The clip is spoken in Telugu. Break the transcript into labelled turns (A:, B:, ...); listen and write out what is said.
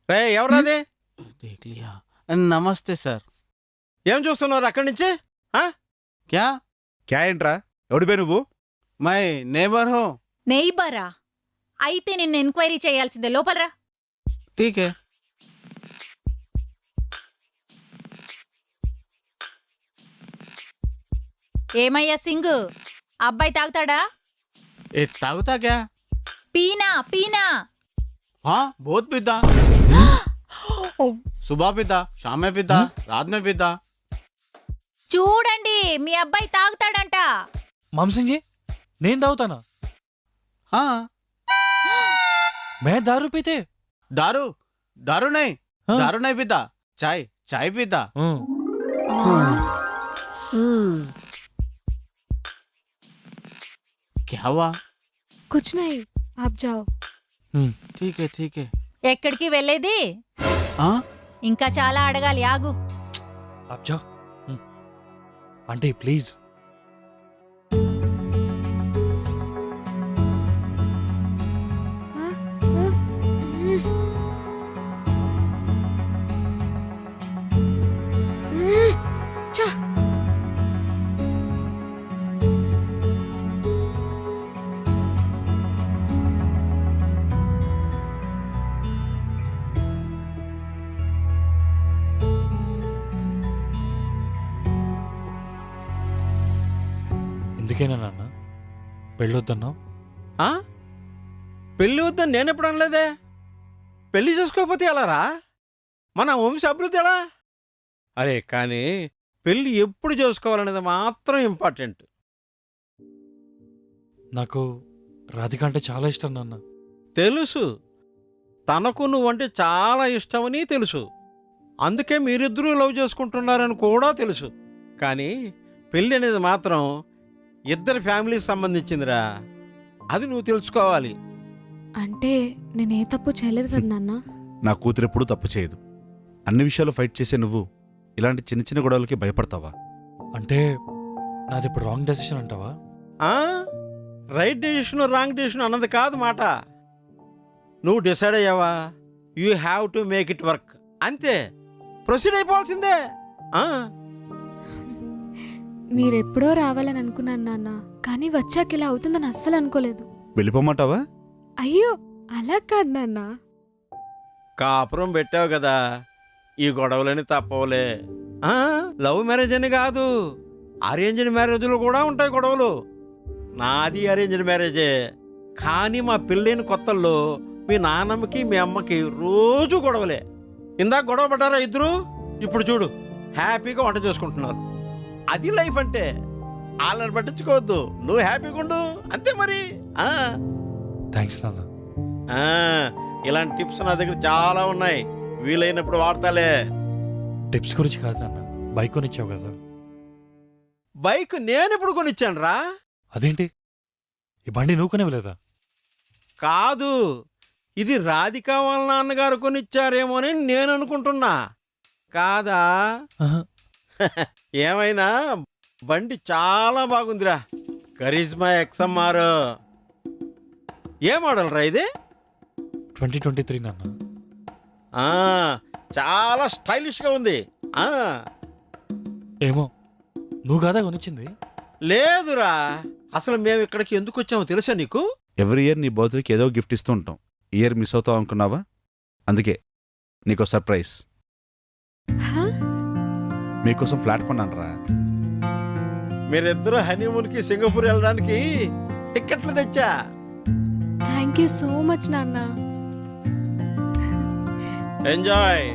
A: రే ఎవరాది?
B: నమస్తే సార్.
A: ఏం చూస్తున్నారు అక్కడి నుంచి?
B: క్యా
C: క్యా ఏంట్రా? ఎవడిపే నువ్వు?
B: మై నేబర్ హో.
D: నెయ్బరా అయితే నిన్ను ఎంక్వైరీ చేయాల్సిందే, లోపలరా.
B: ఠీక్ హై.
D: ఏమయ్యా సింగ్, అబ్బాయి తాగుతాడా?
B: ఏ తాగుతా క్యా?
D: పీనా పీనా.
B: हाँ बहुत पीता, सुबह पीता, शाम में पीता, रात में पीता.
D: చూడండి, మీ అబ్బాయి తాగుతాడంట.
E: మాంసింగ్ जी నేను తాగుతానా?
B: हाँ
E: मैं दारू पीते?
B: दारू दारू नहीं,
E: हाँ?
B: दारू नहीं पीता, चाय चाय पीता. क्या हुआ?
F: कुछ नहीं, आप जाओ.
B: ठीक है ठीक है.
D: ఎక్కడికి వెళ్ళేది?
B: हाँ
D: ఇంకా చాలా అడగాలి, ఆగు.
E: आप जाओ. Aunty please. ఎందుకేనా నాన్న పెళ్ళొద్దన్నావు?
A: పెళ్ళి వద్దని నేను ఎప్పుడు అనలేదే. పెళ్లి చేసుకోకపోతే ఎలా రా? మన వంశ అభివృద్ధి ఎలా? అరే కానీ పెళ్ళి ఎప్పుడు చేసుకోవాలనేది మాత్రం ఇంపార్టెంట్.
E: నాకు రాధిక అంటే చాలా ఇష్టం నాన్న.
A: తెలుసు, తనకు నువ్వంటే చాలా ఇష్టమని తెలుసు. అందుకే మీరిద్దరూ లవ్ చేసుకుంటున్నారని కూడా తెలుసు. కానీ పెళ్ళి అనేది మాత్రం ఇద్దరి ఫ్యామిలీకి సంబంధించిందిరా. అది నువ్వు తెలుసుకోవాలి.
F: అంటే నేనే తప్పు చేయలేదు కదా నాన్న.
C: నా కూతురు ఎప్పుడూ తప్పు చేయదు. అన్ని విషయాలు ఫైట్ చేసే నువ్వు ఇలాంటి చిన్న చిన్న గొడవలకి భయపడతావా?
E: అంటే నాది ఇప్పుడు రాంగ్ డెసిషన్ అంటావా?
A: రైట్ డెసిషన్ రాంగ్ డెసిషన్ అన్నది కాదు మాట. నువ్వు డిసైడ్ అయ్యావా, you have to make it work, అంతే. ప్రొసీడ్ అయిపోవాల్సిందే.
F: మీరెప్పుడో రావాలని అనుకున్నాను నాన్న, కానీ వచ్చాక ఇలా అవుతుందని అస్సలు అనుకోలేదు.
C: వెళ్ళిపోమంటావా?
F: అయ్యో అలా కాదు నాన్న.
A: కాపురం పెట్టావు కదా, ఈ గొడవలని తప్పవులే. లవ్ మ్యారేజ్ అని కాదు, అరేంజ్డ్ మ్యారేజ్లో కూడా ఉంటాయి గొడవలు. నాది అరేంజ్డ్ మ్యారేజే, కానీ మా పెళ్ళైన కొత్తల్లో మీ నాన్నమ్మకి మీ అమ్మకి రోజు గొడవలే. ఇందాక గొడవ పడ్డారా ఇద్దరు, ఇప్పుడు చూడు హ్యాపీగా వంట చేసుకుంటున్నారు. అది లైఫ్ అంటే. వాళ్ళని పట్టించుకోవద్దు, నువ్వు హ్యాపీగా ఉండు, అంతే మరి.
E: థ్యాంక్స్ నాన్న.
A: ఇలాంటి టిప్స్ నా దగ్గర చాలా ఉన్నాయి, వీలైనప్పుడు వాడతాలే.
E: టిప్స్ గురించి కాదు నాన్న, బైక్ కొనిచ్చావు కదా.
A: బైక్ నేను ఇప్పుడు కొనిచ్చాను రా.
E: అదేంటి, ఈ బండి నువ్వు కొనివ్వలేదా?
A: కాదు, ఇది రాధిక వాళ్ళ నాన్నగారు కొనిచ్చారేమోని నేను అనుకుంటున్నా. కాదా? ఏమైనా బండి చాలా బాగుందిరా, కరిజ్మా XMR. ఏ మోడల్ రా ఇది?
E: 2023 నాన్న.
A: చాలా స్టైలిష్గా ఉంది.
E: ఏమో, నువ్వు కాదా కొనిచ్చింది?
A: లేదురా, అసలు మేము ఇక్కడికి ఎందుకు వచ్చామో తెలుసా నీకు?
C: ఎవ్రీ ఇయర్ నీ బర్త్డేకి ఏదో గిఫ్ట్ ఇస్తూ ఉంటాం. ఇయర్ మిస్ అవుతావు అనుకున్నావా? అందుకే నీకో సర్ప్రైజ్. మీకోసం ఫ్లాట్ కొన్నాను రా.
A: మీరిద్దరూ హనీమూన్కి సింగపూర్ వెళ్ళడానికి టిక్కెట్లు తెచ్చా.
F: థ్యాంక్ యూ సో మచ్ నాన్న.
A: ఎంజాయ్.